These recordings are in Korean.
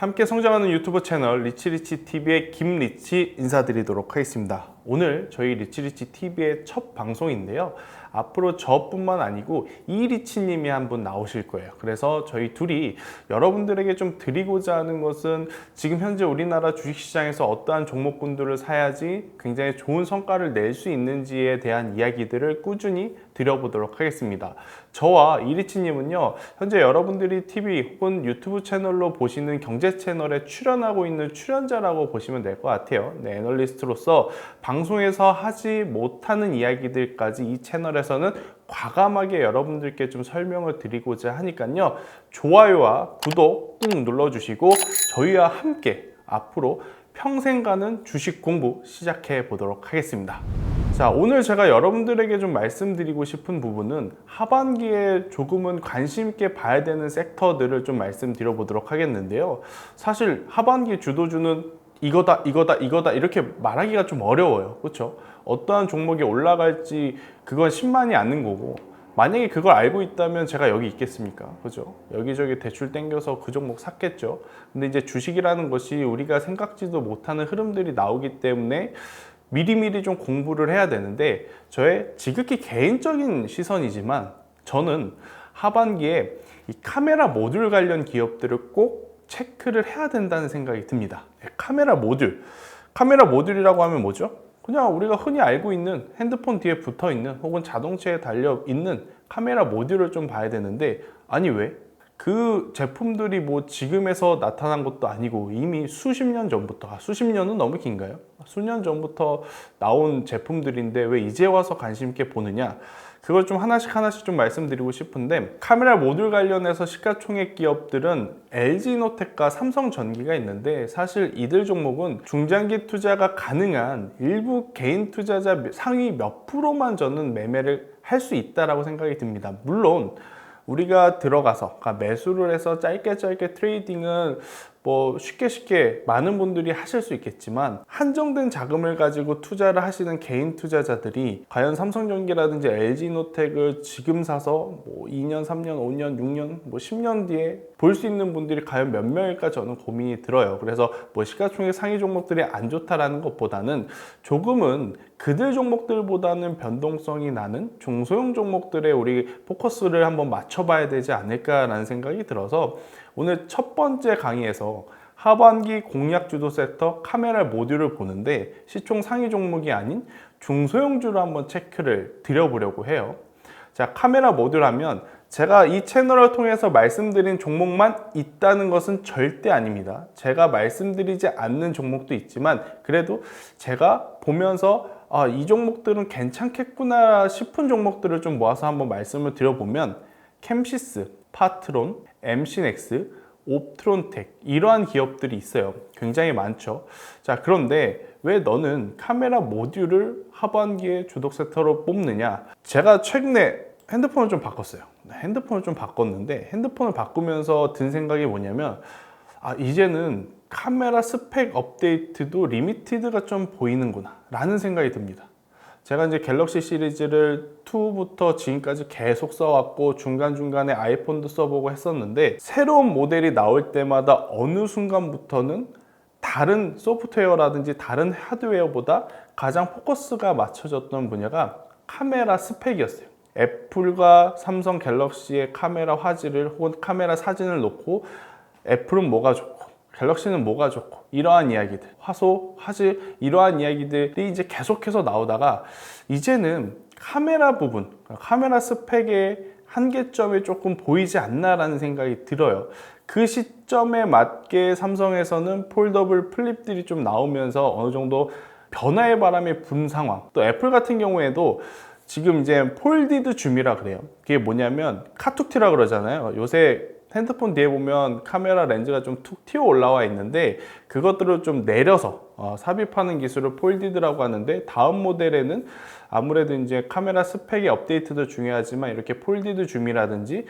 함께 성장하는 유튜브 채널 리치리치TV의 김리치 인사드리도록 하겠습니다. 오늘 저희 리치리치TV의 첫 방송인데요. 앞으로 저뿐만 아니고 이리치님이 한 분 나오실 거예요. 그래서 저희 둘이 여러분들에게 좀 드리고자 하는 것은 지금 현재 우리나라 주식시장에서 어떠한 종목군들을 사야지 굉장히 좋은 성과를 낼 수 있는지에 대한 이야기들을 꾸준히 드려보도록 하겠습니다. 저와 이리치님은요, 현재 여러분들이 TV 혹은 유튜브 채널로 보시는 경제 채널에 출연하고 있는 출연자라고 보시면 될 것 같아요. 네, 애널리스트로서 방송에서 하지 못하는 이야기들까지 이 채널에서는 과감하게 여러분들께 좀 설명을 드리고자 하니까요, 좋아요와 구독 꾹 눌러주시고 저희와 함께 앞으로 평생 가는 주식 공부 시작해 보도록 하겠습니다. 자, 오늘 제가 여러분들에게 좀 말씀드리고 싶은 부분은 하반기에 조금은 관심 있게 봐야 되는 섹터들을 좀 말씀드려 보도록 하겠는데요. 사실 하반기 주도주는 이거다 이렇게 말하기가 좀 어려워요. 그렇죠? 어떠한 종목이 올라갈지 그건 신만이 않는 거고, 만약에 그걸 알고 있다면 제가 여기 있겠습니까? 그죠? 여기저기 대출 땡겨서 그 종목 샀겠죠. 근데 이제 주식이라는 것이 우리가 생각지도 못하는 흐름들이 나오기 때문에 미리미리 좀 공부를 해야 되는데, 저의 지극히 개인적인 시선이지만 저는 하반기에 이 카메라 모듈 관련 기업들을 꼭 체크를 해야 된다는 생각이 듭니다. 카메라 모듈이라고 하면 뭐죠? 그냥 우리가 흔히 알고 있는 핸드폰 뒤에 붙어 있는 혹은 자동차에 달려 있는 카메라 모듈을 좀 봐야 되는데, 아니 왜? 그 제품들이 뭐 지금에서 나타난 것도 아니고 이미 수십 년 전부터, 수십 년은 너무 긴가요? 수년 전부터 나온 제품들인데 왜 이제 와서 관심 있게 보느냐? 그걸 좀 하나씩 좀 말씀드리고 싶은데, 카메라 모듈 관련해서 시가총액 기업들은 LG노텍과 삼성전기가 있는데, 사실 이들 종목은 중장기 투자가 가능한 일부 개인 투자자 상위 몇 프로만 저는 매매를 할 수 있다라고 생각이 듭니다. 물론 우리가 들어가서 매수를 해서 짧게 트레이딩은 뭐 쉽게 많은 분들이 하실 수 있겠지만, 한정된 자금을 가지고 투자를 하시는 개인 투자자들이 과연 삼성전기라든지 LG노텍을 지금 사서 뭐 2년, 3년, 5년, 6년, 뭐 10년 뒤에 볼 수 있는 분들이 과연 몇 명일까 저는 고민이 들어요. 그래서 뭐 시가총액 상위 종목들이 안 좋다라는 것보다는 조금은 그들 종목들보다는 변동성이 나는 중소형 종목들에 우리 포커스를 한번 맞춰봐야 되지 않을까라는 생각이 들어서, 오늘 첫 번째 강의에서 하반기 공략 주도 섹터 카메라 모듈을 보는데 시총 상위 종목이 아닌 중소형주를 한번 체크를 드려보려고 해요. 자, 카메라 모듈 하면 제가 이 채널을 통해서 말씀드린 종목만 있다는 것은 절대 아닙니다. 제가 말씀드리지 않는 종목도 있지만, 그래도 제가 보면서 이 종목들은 괜찮겠구나 싶은 종목들을 좀 모아서 한번 말씀을 드려보면, 캠시스, 파트론, MC넥스, 옵트론텍, 이러한 기업들이 있어요. 굉장히 많죠. 자, 그런데 왜 너는 카메라 모듈을 하반기에 주력 섹터로 뽑느냐? 제가 최근에 핸드폰을 좀 바꿨어요. 핸드폰을 좀 바꿨는데, 핸드폰을 바꾸면서 든 생각이 뭐냐면, 이제는 카메라 스펙 업데이트도 리미티드가 좀 보이는구나 라는 생각이 듭니다. 제가 이제 갤럭시 시리즈를 2부터 지금까지 계속 써왔고, 중간중간에 아이폰도 써보고 했었는데, 새로운 모델이 나올 때마다 어느 순간부터는 다른 소프트웨어라든지 다른 하드웨어보다 가장 포커스가 맞춰졌던 분야가 카메라 스펙이었어요. 애플과 삼성 갤럭시의 카메라 화질을 혹은 카메라 사진을 놓고 애플은 뭐가 좋고 갤럭시는 뭐가 좋고, 이러한 이야기들, 화소, 화질, 이러한 이야기들이 이제 계속해서 나오다가, 이제는 카메라 부분, 카메라 스펙의 한계점이 조금 보이지 않나라는 생각이 들어요. 그 시점에 맞게 삼성에서는 폴더블 플립들이 좀 나오면서 어느 정도 변화의 바람이 분 상황. 또 애플 같은 경우에도 지금 이제 폴디드 줌이라 그래요. 그게 뭐냐면 카툭티라 그러잖아요. 요새 핸드폰 뒤에 보면 카메라 렌즈가 좀 툭 튀어 올라와 있는데, 그것들을 좀 내려서 삽입하는 기술을 폴디드라고 하는데, 다음 모델에는 아무래도 이제 카메라 스펙의 업데이트도 중요하지만 이렇게 폴디드 줌이라든지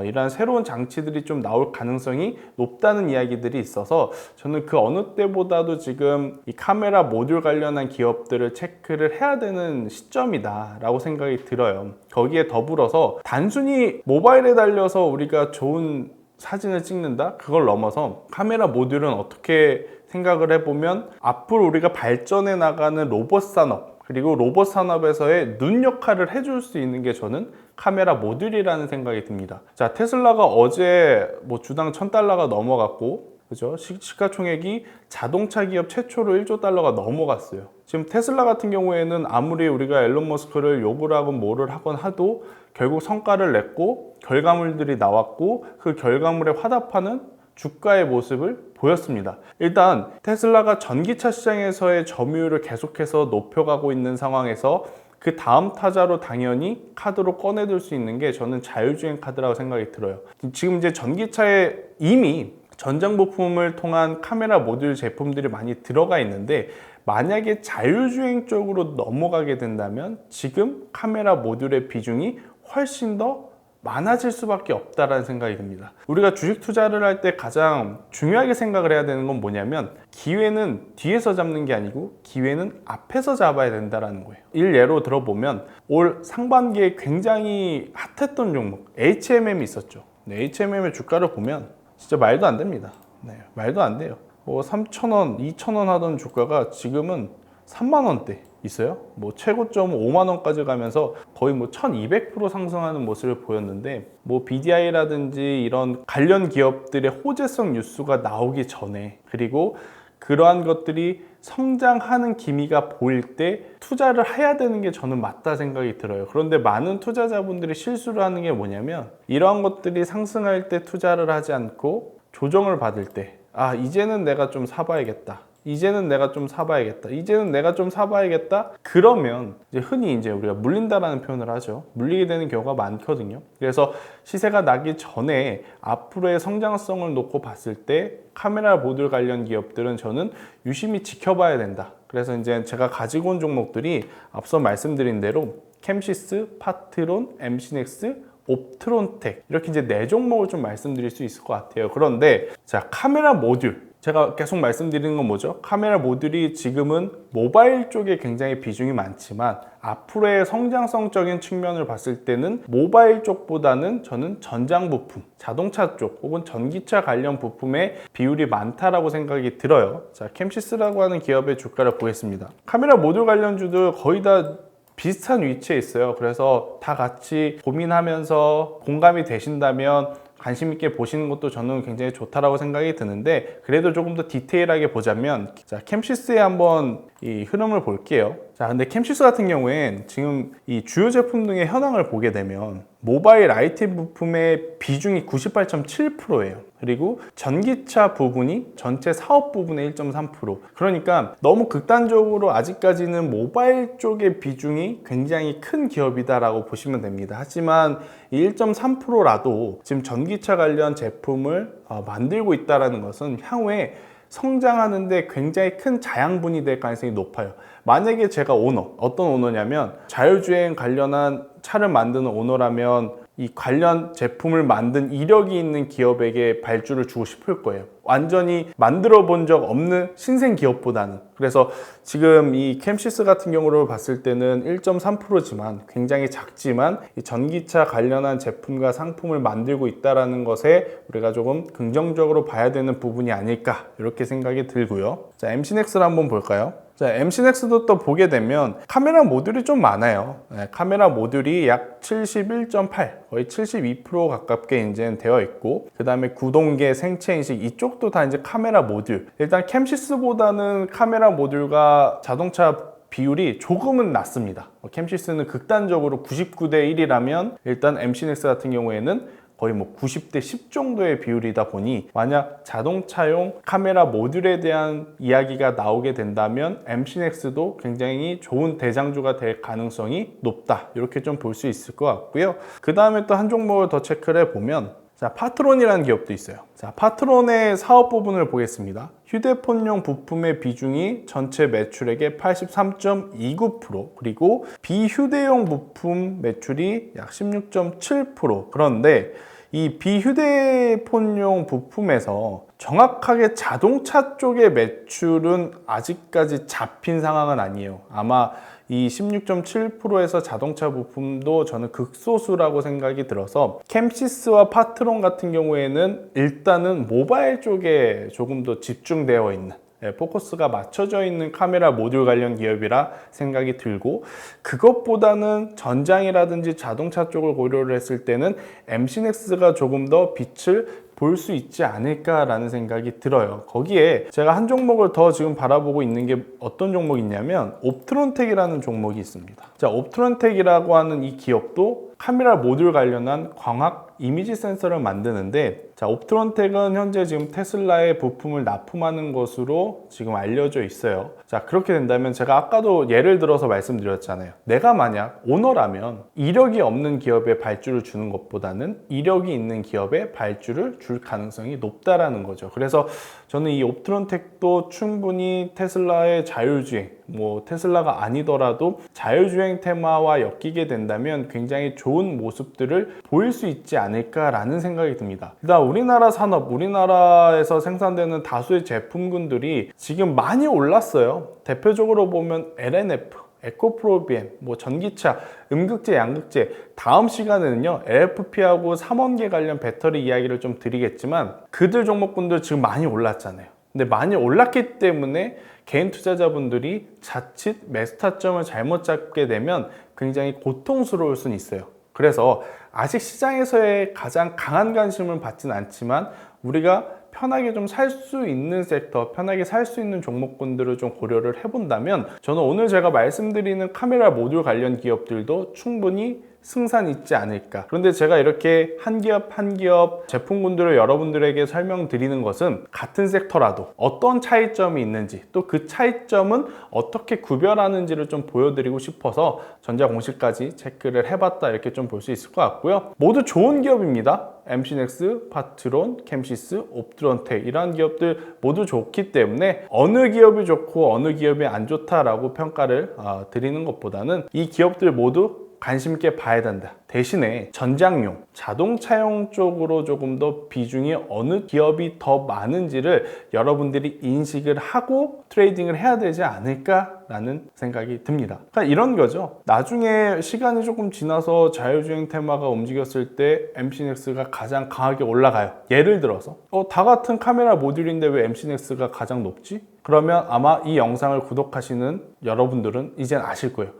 이러한 새로운 장치들이 좀 나올 가능성이 높다는 이야기들이 있어서, 저는 그 어느 때보다도 지금 이 카메라 모듈 관련한 기업들을 체크를 해야 되는 시점이다 라고 생각이 들어요. 거기에 더불어서 단순히 모바일에 달려서 우리가 좋은 사진을 찍는다? 그걸 넘어서 카메라 모듈은 어떻게 생각을 해보면 앞으로 우리가 발전해 나가는 로봇 산업, 그리고 로봇 산업에서의 눈 역할을 해줄 수 있는 게 저는 카메라 모듈이라는 생각이 듭니다. 자, 테슬라가 어제 뭐 주당 $1000가 넘어갔고, 그죠? 시가총액이 자동차 기업 최초로 1조 달러가 넘어갔어요. 지금 테슬라 같은 경우에는 아무리 우리가 앨런 머스크를 욕을 하건 뭐를 하건 하도 결국 성과를 냈고 결과물들이 나왔고 그 결과물에 화답하는 주가의 모습을 보였습니다. 일단 테슬라가 전기차 시장에서의 점유율을 계속해서 높여가고 있는 상황에서 그 다음 타자로 당연히 카드로 꺼내들 수 있는 게 저는 자율주행 카드라고 생각이 들어요. 지금 이제 전기차에 이미 전장 부품을 통한 카메라 모듈 제품들이 많이 들어가 있는데 만약에 자율주행 쪽으로 넘어가게 된다면 지금 카메라 모듈의 비중이 훨씬 더 많아질 수밖에 없다라는 생각이 듭니다. 우리가 주식 투자를 할 때 가장 중요하게 생각을 해야 되는 건 뭐냐면 기회는 뒤에서 잡는 게 아니고 기회는 앞에서 잡아야 된다는 거예요. 일례로 들어보면 올 상반기에 굉장히 핫했던 종목 HMM이 있었죠. 네, HMM의 주가를 보면 진짜 말도 안 됩니다. 네, 말도 안 돼요. 뭐 3,000원, 2,000원 하던 주가가 지금은 3만 원대 있어요. 뭐 최고점은 5만 원까지 가면서 거의 뭐 1200% 상승하는 모습을 보였는데 뭐 BDI라든지 이런 관련 기업들의 호재성 뉴스가 나오기 전에 그리고 그러한 것들이 성장하는 기미가 보일 때 투자를 해야 되는 게 저는 맞다 생각이 들어요. 그런데 많은 투자자분들이 실수를 하는 게 뭐냐면 이러한 것들이 상승할 때 투자를 하지 않고 조정을 받을 때 이제는 내가 좀 사봐야겠다. 이제는 내가 좀 사봐야겠다. 이제는 내가 좀 사봐야겠다. 그러면 이제 흔히 이제 우리가 물린다라는 표현을 하죠. 물리게 되는 경우가 많거든요. 그래서 시세가 나기 전에 앞으로의 성장성을 놓고 봤을 때 카메라 모듈 관련 기업들은 저는 유심히 지켜봐야 된다. 그래서 이제 제가 가지고 온 종목들이 앞서 말씀드린 대로 캠시스, 파트론, 엠시넥스, 옵트론텍 이렇게 이제 4종목을 좀 말씀드릴 수 있을 것 같아요. 그런데 자, 카메라 모듈 제가 계속 말씀드리는 건 뭐죠? 카메라 모듈이 지금은 모바일 쪽에 굉장히 비중이 많지만 앞으로의 성장성적인 측면을 봤을 때는 모바일 쪽보다는 저는 전장 부품, 자동차 쪽 혹은 전기차 관련 부품의 비율이 많다라고 생각이 들어요. 자, 캠시스라고 하는 기업의 주가를 보겠습니다. 카메라 모듈 관련주도 거의 다 비슷한 위치에 있어요. 그래서 다 같이 고민하면서 공감이 되신다면 관심 있게 보시는 것도 저는 굉장히 좋다라고 생각이 드는데 그래도 조금 더 디테일하게 보자면 자, 캠시스의 한번 이 흐름을 볼게요. 자, 근데 캠시스 같은 경우엔 지금 이 주요 제품 등의 현황을 보게 되면 모바일 IT 부품의 비중이 98.7%예요. 그리고 전기차 부분이 전체 사업 부분의 1.3%. 그러니까 너무 극단적으로 아직까지는 모바일 쪽의 비중이 굉장히 큰 기업이다라고 보시면 됩니다. 하지만 이 1.3%라도 지금 전기차 관련 제품을 만들고 있다는 것은 향후에 성장하는데 굉장히 큰 자양분이 될 가능성이 높아요. 만약에 제가 어떤 오너냐면 자율주행 관련한 차를 만드는 오너라면 이 관련 제품을 만든 이력이 있는 기업에게 발주를 주고 싶을 거예요. 완전히 만들어 본 적 없는 신생 기업보다는. 그래서 지금 이 캠시스 같은 경우를 봤을 때는 1.3%지만 굉장히 작지만 이 전기차 관련한 제품과 상품을 만들고 있다는 것에 우리가 조금 긍정적으로 봐야 되는 부분이 아닐까 이렇게 생각이 들고요. 자, 엠시넥스를 한번 볼까요? 자, 엠시넥스도 또 보게 되면 카메라 모듈이 좀 많아요. 네, 카메라 모듈이 약 71.8, 거의 72% 가깝게 이제 되어 있고, 그 다음에 구동계, 생체인식 이쪽도 다 이제 카메라 모듈. 일단 캠시스보다는 카메라 모듈과 자동차 비율이 조금은 낮습니다. 캠시스는 극단적으로 99대 1이라면 일단 엠시넥스 같은 경우에는 거의 뭐 90대 10 정도의 비율이다 보니 만약 자동차용 카메라 모듈에 대한 이야기가 나오게 된다면 엠시넥스도 굉장히 좋은 대장주가 될 가능성이 높다 이렇게 좀 볼 수 있을 것 같고요. 그 다음에 또 한 종목을 더 체크를 해보면 자, 파트론이라는 기업도 있어요. 자, 파트론의 사업 부분을 보겠습니다. 휴대폰용 부품의 비중이 전체 매출액의 83.29% 그리고 비휴대용 부품 매출이 약 16.7%. 그런데 이 비휴대폰용 부품에서 정확하게 자동차 쪽의 매출은 아직까지 잡힌 상황은 아니에요. 아마 이 16.7%에서 자동차 부품도 저는 극소수라고 생각이 들어서 캠시스와 파트론 같은 경우에는 일단은 모바일 쪽에 조금 더 집중되어 있는, 포커스가 맞춰져 있는 카메라 모듈 관련 기업이라 생각이 들고, 그것보다는 전장이라든지 자동차 쪽을 고려를 했을 때는 MC넥스가 조금 더 빛을 볼 수 있지 않을까라는 생각이 들어요. 거기에 제가 한 종목을 더 지금 바라보고 있는 게 어떤 종목이 있냐면 옵트론텍이라는 종목이 있습니다. 자, 옵트론텍이라고 하는 이 기업도 카메라 모듈 관련한 광학 이미지 센서를 만드는데, 자, 옵트론텍은 현재 지금 테슬라의 부품을 납품하는 것으로 지금 알려져 있어요. 자, 그렇게 된다면 제가 아까도 예를 들어서 말씀드렸잖아요. 내가 만약 오너라면 이력이 없는 기업에 발주를 주는 것보다는 이력이 있는 기업에 발주를 줄 가능성이 높다라는 거죠. 그래서 저는 이 옵트론텍도 충분히 테슬라의 자율주행, 테슬라가 아니더라도 자율주행 테마와 엮이게 된다면 굉장히 좋은 모습들을 보일 수 있지 않을까라는 생각이 듭니다. 일단 우리나라 산업, 우리나라에서 생산되는 다수의 제품군들이 지금 많이 올랐어요. 대표적으로 보면 LNF, 에코프로비엠, 전기차, 음극재, 양극재, 다음 시간에는요 LFP하고 삼원계 관련 배터리 이야기를 좀 드리겠지만, 그들 종목군들 지금 많이 올랐잖아요. 근데 많이 올랐기 때문에 개인 투자자분들이 자칫 매수 타점을 잘못 잡게 되면 굉장히 고통스러울 수는 있어요. 그래서 아직 시장에서의 가장 강한 관심을 받지는 않지만 우리가 편하게 좀 살 수 있는 섹터, 편하게 살 수 있는 종목군들을 좀 고려를 해본다면, 저는 오늘 제가 말씀드리는 카메라 모듈 관련 기업들도 충분히 승산 있지 않을까. 그런데 제가 이렇게 한 기업 한 기업 제품군들을 여러분들에게 설명드리는 것은 같은 섹터라도 어떤 차이점이 있는지, 또 그 차이점은 어떻게 구별하는지를 좀 보여드리고 싶어서 전자공시까지 체크를 해봤다, 이렇게 좀 볼 수 있을 것 같고요. 모두 좋은 기업입니다. MC넥스, 파트론, 캠시스, 옵트론텍, 이러한 기업들 모두 좋기 때문에 어느 기업이 좋고 어느 기업이 안 좋다라고 평가를 드리는 것보다는 이 기업들 모두 관심 있게 봐야 된다. 대신에 전장용, 자동차용 쪽으로 조금 더 비중이 어느 기업이 더 많은지를 여러분들이 인식을 하고 트레이딩을 해야 되지 않을까라는 생각이 듭니다. 그러니까 이런 거죠. 나중에 시간이 조금 지나서 자율주행 테마가 움직였을 때 MC넥스가 가장 강하게 올라가요. 예를 들어서 다 같은 카메라 모듈인데 왜 MC넥스가 가장 높지? 그러면 아마 이 영상을 구독하시는 여러분들은 이젠 아실 거예요.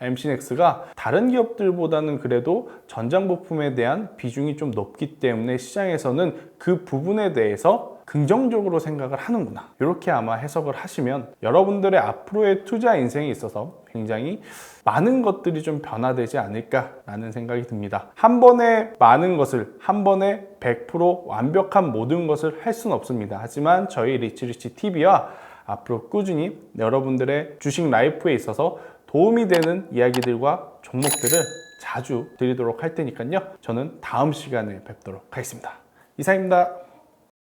MC넥스가 다른 기업들보다는 그래도 전장 부품에 대한 비중이 좀 높기 때문에 시장에서는 그 부분에 대해서 긍정적으로 생각을 하는구나, 이렇게 아마 해석을 하시면 여러분들의 앞으로의 투자 인생에 있어서 굉장히 많은 것들이 좀 변화되지 않을까라는 생각이 듭니다. 한 번에 많은 것을, 한 번에 100% 완벽한 모든 것을 할 수는 없습니다. 하지만 저희 리치리치 TV와 앞으로 꾸준히 여러분들의 주식 라이프에 있어서 도움이 되는 이야기들과 종목들을 자주 드리도록 할 테니까요. 저는 다음 시간에 뵙도록 하겠습니다. 이상입니다.